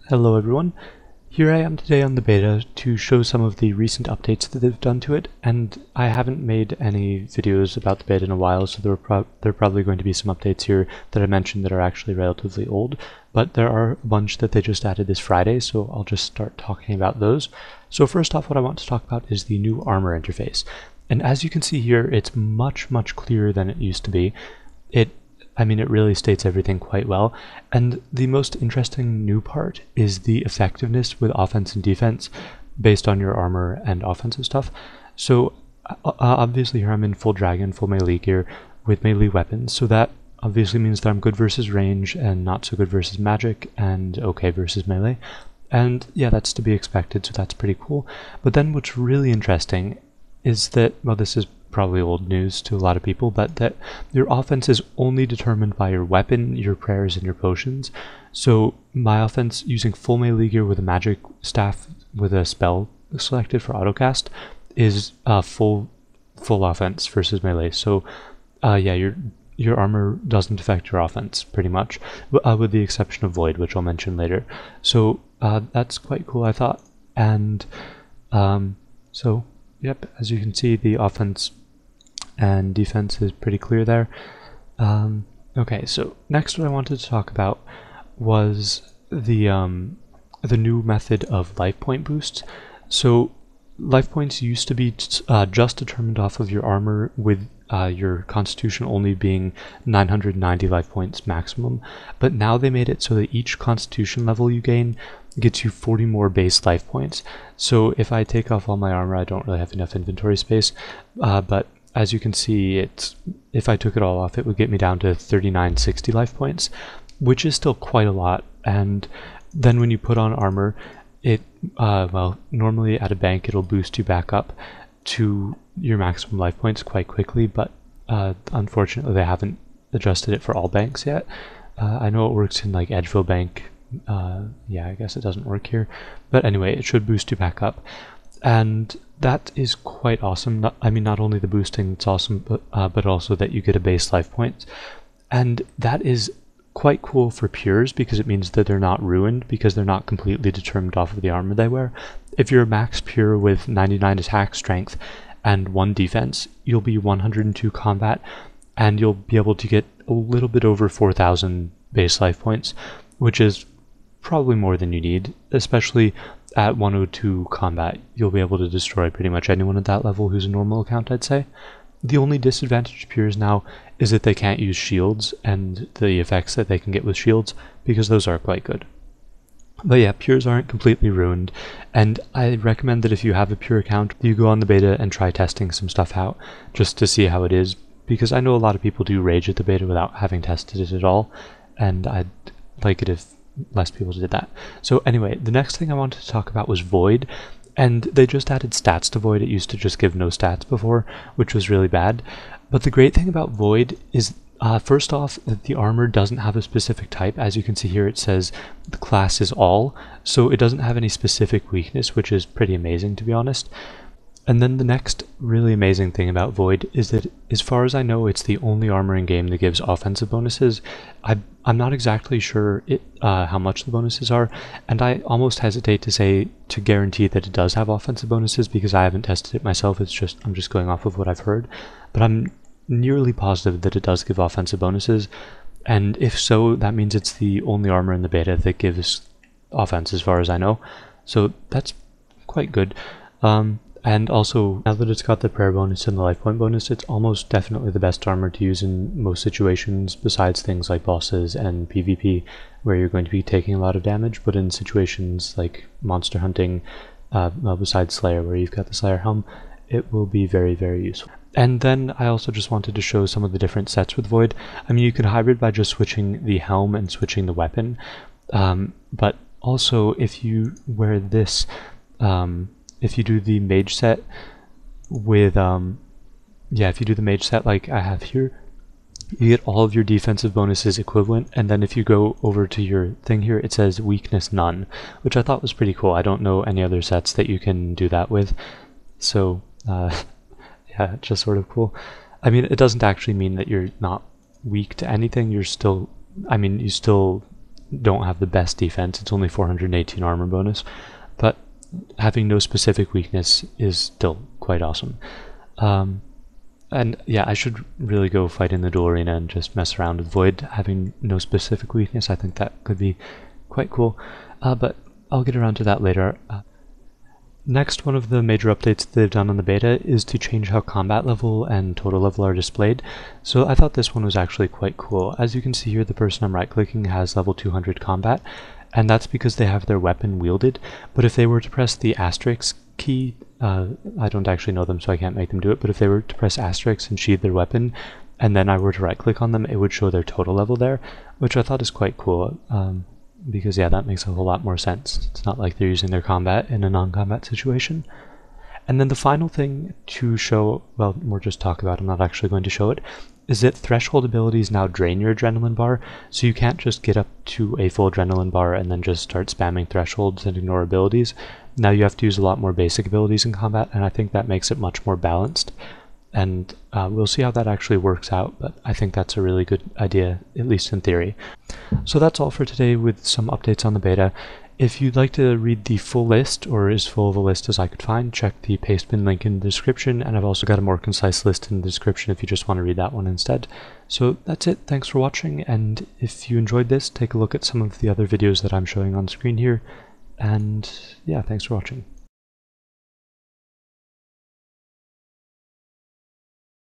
Hello everyone, here I am today on the beta to show some of the recent updates that they've done to it, and I haven't made any videos about the beta in a while, so there are probably going to be some updates here that I mentioned that are actually relatively old, but there are a bunch that they just added this Friday, so I'll just start talking about those. So first off, what I want to talk about is the new armor interface, and as you can see here, it's much clearer than it used to be. It really states everything quite well, and the most interesting new part is the effectiveness with offense and defense based on your armor and offensive stuff. So obviously here I'm in full dragon, full melee gear with melee weapons, so that obviously means that I'm good versus range and not so good versus magic and okay versus melee. And yeah, that's to be expected, so that's pretty cool. But then what's really interesting is that, well, this is probably old news to a lot of people, but that your offense is only determined by your weapon, your prayers, and your potions. So my offense using full melee gear with a magic staff with a spell selected for autocast is full offense versus melee. So yeah, your armor doesn't affect your offense pretty much, with the exception of void, which I'll mention later. So that's quite cool, I thought. And so yep, as you can see, the offense and defense is pretty clear there. Okay, so next what I wanted to talk about was the new method of life point boosts. So life points used to be just determined off of your armor, with your constitution only being 990 life points maximum, but now they made it so that each constitution level you gain gets you 40 more base life points. So if I take off all my armor, I don't really have enough inventory space, but as you can see, if I took it all off, it would get me down to 3960 life points, which is still quite a lot. And then when you put on armor, well, normally at a bank it'll boost you back up to your maximum life points quite quickly, but unfortunately they haven't adjusted it for all banks yet. I know it works in like Edgeville Bank. Yeah, I guess it doesn't work here, but anyway, it should boost you back up, and that is quite awesome. I mean, not only the boosting, it's awesome, but also that you get a base life points, and that is quite cool for pures because it means that they're not ruined, because they're not completely determined off of the armor they wear. If you're a max pure with 99 attack strength and 1 defense, you'll be 102 combat, and you'll be able to get a little bit over 4,000 base life points, which is probably more than you need, especially at 102 combat. You'll be able to destroy pretty much anyone at that level who's a normal account, I'd say. The only disadvantage to pures now is that they can't use shields and the effects that they can get with shields, because those are quite good. But yeah, pures aren't completely ruined, and I recommend that if you have a pure account, you go on the beta and try testing some stuff out just to see how it is, because I know a lot of people do rage at the beta without having tested it at all, and I'd like it if less people did that. So anyway, the next thing I wanted to talk about was void, and they just added stats to void. It used to just give no stats before, which was really bad. But the great thing about void is, first off, that the armor doesn't have a specific type. As you can see here, it says the class is all, so it doesn't have any specific weakness, which is pretty amazing, to be honest. And then the next really amazing thing about void is that, as far as I know, it's the only armor in game that gives offensive bonuses. I'm not exactly sure how much the bonuses are, and I almost hesitate to guarantee that it does have offensive bonuses, because I haven't tested it myself. I'm just going off of what I've heard, but I'm nearly positive that it does give offensive bonuses, and if so, that means it's the only armor in the beta that gives offense, as far as I know. So that's quite good. And also, now that it's got the prayer bonus and the life point bonus, it's almost definitely the best armor to use in most situations, besides things like bosses and PvP, where you're going to be taking a lot of damage. But in situations like monster hunting, well, besides Slayer, where you've got the Slayer helm, it will be very useful. And then I also just wanted to show some of the different sets with Void. I mean, you could hybrid by just switching the helm and switching the weapon, but also if you wear this, if you do the mage set with, yeah, if you do the mage set like I have here, you get all of your defensive bonuses equivalent, and then if you go over to your thing here, it says weakness none, which I thought was pretty cool. I don't know any other sets that you can do that with, so yeah, just sort of cool. I mean, it doesn't actually mean that you're not weak to anything. You're still, I mean, you still don't have the best defense. It's only 418 armor bonus, but having no specific weakness is still quite awesome. And yeah, I should really go fight in the duel arena and just mess around with Void having no specific weakness. I think that could be quite cool, but I'll get around to that later. Next, one of the major updates that they've done on the beta is to change how combat level and total level are displayed. So I thought this one was actually quite cool. As you can see here, the person I'm right-clicking has level 200 combat, and that's because they have their weapon wielded. But if they were to press the asterisk key, I don't actually know them so I can't make them do it, but if they were to press asterisk and sheathe their weapon, and then I were to right-click on them, it would show their total level there, which I thought is quite cool. Because yeah, that makes a whole lot more sense. It's not like they're using their combat in a non-combat situation. And then the final thing to show, well, more just talk about, I'm not actually going to show it, is that threshold abilities now drain your adrenaline bar, so you can't just get up to a full adrenaline bar and then just start spamming thresholds and ignore abilities. Now you have to use a lot more basic abilities in combat, and I think that makes it much more balanced. And we'll see how that actually works out, but I think that's a really good idea, at least in theory. So that's all for today with some updates on the beta. If you'd like to read the full list, or as full of a list as I could find, check the pastebin link in the description, and I've also got a more concise list in the description if you just want to read that one instead. So that's it, thanks for watching, and if you enjoyed this, take a look at some of the other videos that I'm showing on screen here, and yeah, thanks for watching.